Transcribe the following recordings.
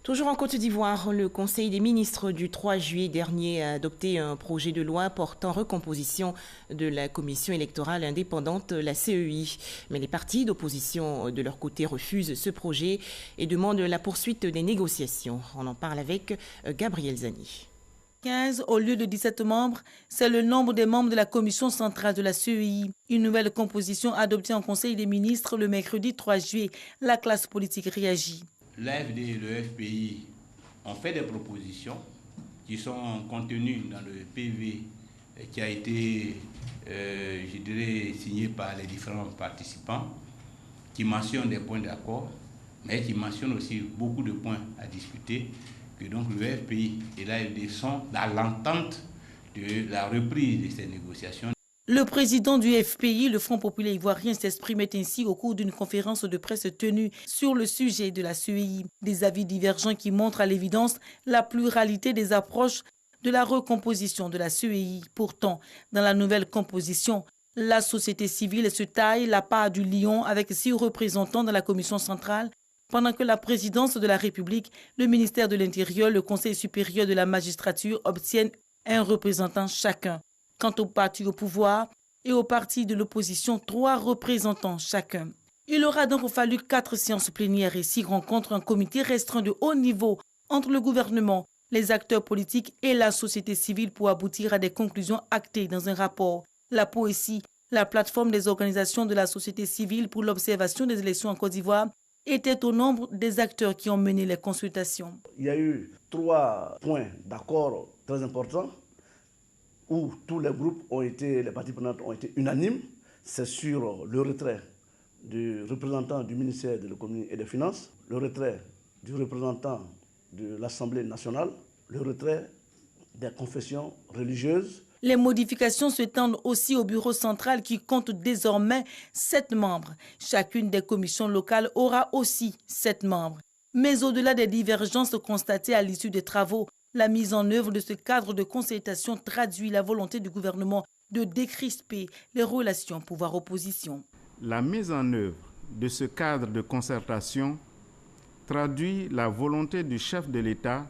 Toujours en Côte d'Ivoire, le Conseil des ministres du 3 juillet dernier a adopté un projet de loi portant recomposition de la commission électorale indépendante, la CEI. Mais les partis d'opposition de leur côté refusent ce projet et demandent la poursuite des négociations. On en parle avec Gabriel Zani. 15 au lieu de 17 membres, c'est le nombre des membres de la commission centrale de la CEI. Une nouvelle composition adoptée en Conseil des ministres le mercredi 3 juillet. La classe politique réagit. L'AFD et le FPI ont fait des propositions qui sont contenues dans le PV qui a été, signé par les différents participants, qui mentionnent des points d'accord, mais qui mentionnent aussi beaucoup de points à discuter, que donc le FPI et l'AFD sont dans l'entente de la reprise de ces négociations. Le président du FPI, le Front populaire ivoirien, s'exprimait ainsi au cours d'une conférence de presse tenue sur le sujet de la CEI. Des avis divergents qui montrent à l'évidence la pluralité des approches de la recomposition de la CEI. Pourtant, dans la nouvelle composition, la société civile se taille la part du lion avec 6 représentants dans la commission centrale, pendant que la présidence de la République, le ministère de l'Intérieur, le Conseil supérieur de la magistrature obtiennent un représentant chacun. Quant aux partis au pouvoir et aux partis de l'opposition, 3 représentants chacun. Il aura donc fallu 4 séances plénières et 6 rencontres, un comité restreint de haut niveau entre le gouvernement, les acteurs politiques et la société civile pour aboutir à des conclusions actées dans un rapport. La POECI, la plateforme des organisations de la société civile pour l'observation des élections en Côte d'Ivoire, était au nombre des acteurs qui ont mené les consultations. Il y a eu 3 points d'accord très importants où tous les groupes les parties prenantes ont été unanimes. C'est sur le retrait du représentant du ministère de l'économie et des finances, le retrait du représentant de l'Assemblée nationale, le retrait des confessions religieuses. Les modifications s'étendent aussi au bureau central qui compte désormais 7 membres. Chacune des commissions locales aura aussi 7 membres. Mais au-delà des divergences constatées à l'issue des travaux, la mise en œuvre de ce cadre de concertation traduit la volonté du gouvernement de décrisper les relations pouvoir-opposition. La mise en œuvre de ce cadre de concertation traduit la volonté du chef de l'État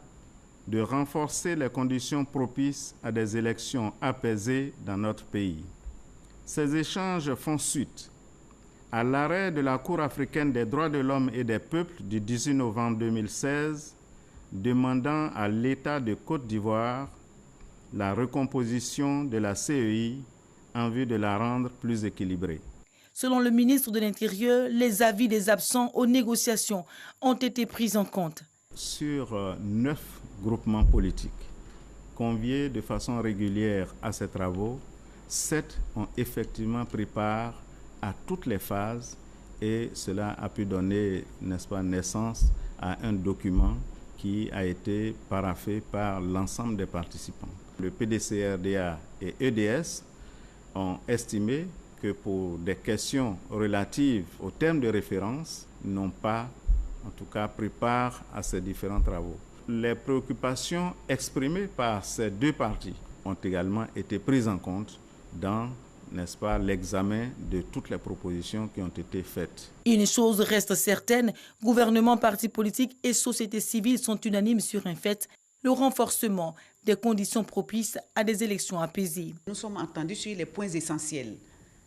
de renforcer les conditions propices à des élections apaisées dans notre pays. Ces échanges font suite à l'arrêt de la Cour africaine des droits de l'homme et des peuples du 18 novembre 2016, demandant à l'État de Côte d'Ivoire la recomposition de la CEI en vue de la rendre plus équilibrée. Selon le ministre de l'Intérieur, les avis des absents aux négociations ont été pris en compte. Sur 9 groupements politiques conviés de façon régulière à ces travaux, 7 ont effectivement pris part à toutes les phases et cela a pu donner, n'est-ce pas, naissance à un document qui a été paraphé par l'ensemble des participants. Le PDCRDA et EDS ont estimé que pour des questions relatives aux termes de référence, n'ont pas, en tout cas, pris part à ces différents travaux. Les préoccupations exprimées par ces 2 parties ont également été prises en compte dans, n'est-ce pas, l'examen de toutes les propositions qui ont été faites. Une chose reste certaine, gouvernement, partis politiques et société civile sont unanimes sur un fait, le renforcement des conditions propices à des élections apaisées. Nous sommes entendus sur les points essentiels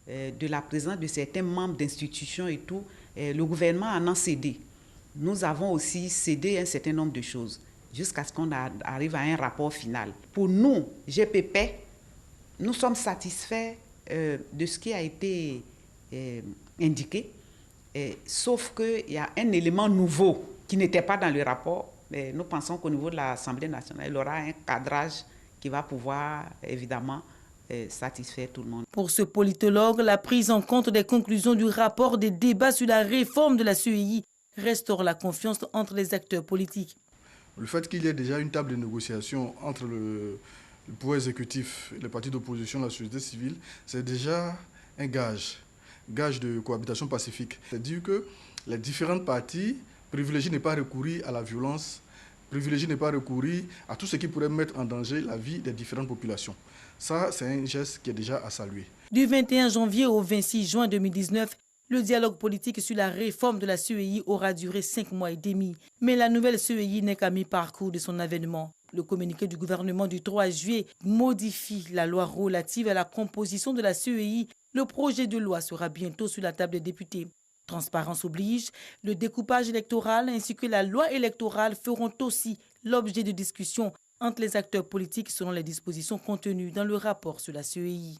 de la présence de certains membres d'institutions et tout. Le gouvernement en a cédé. Nous avons aussi cédé un certain nombre de choses jusqu'à ce qu'on arrive à un rapport final. Pour nous, GPP, nous sommes satisfaits de ce qui a été indiqué, sauf qu'il y a un élément nouveau qui n'était pas dans le rapport. Nous pensons qu'au niveau de l'Assemblée nationale, il y aura un cadrage qui va pouvoir évidemment satisfaire tout le monde. Pour ce politologue, la prise en compte des conclusions du rapport des débats sur la réforme de la CEI restaure la confiance entre les acteurs politiques. Le fait qu'il y ait déjà une table de négociation entre le pouvoir exécutif, les partis d'opposition, la société civile, c'est déjà un gage de cohabitation pacifique. C'est-à-dire que les différentes parties privilégient ne pas recourir à la violence, privilégient ne pas recourir à tout ce qui pourrait mettre en danger la vie des différentes populations. Ça, c'est un geste qui est déjà à saluer. Du 21 janvier au 26 juin 2019, Le dialogue politique sur la réforme de la CEI aura duré 5 mois et demi. Mais la nouvelle CEI n'est qu'à mi-parcours de son avènement. Le communiqué du gouvernement du 3 juillet modifie la loi relative à la composition de la CEI. Le projet de loi sera bientôt sur la table des députés. Transparence oblige, le découpage électoral ainsi que la loi électorale feront aussi l'objet de discussions entre les acteurs politiques selon les dispositions contenues dans le rapport sur la CEI.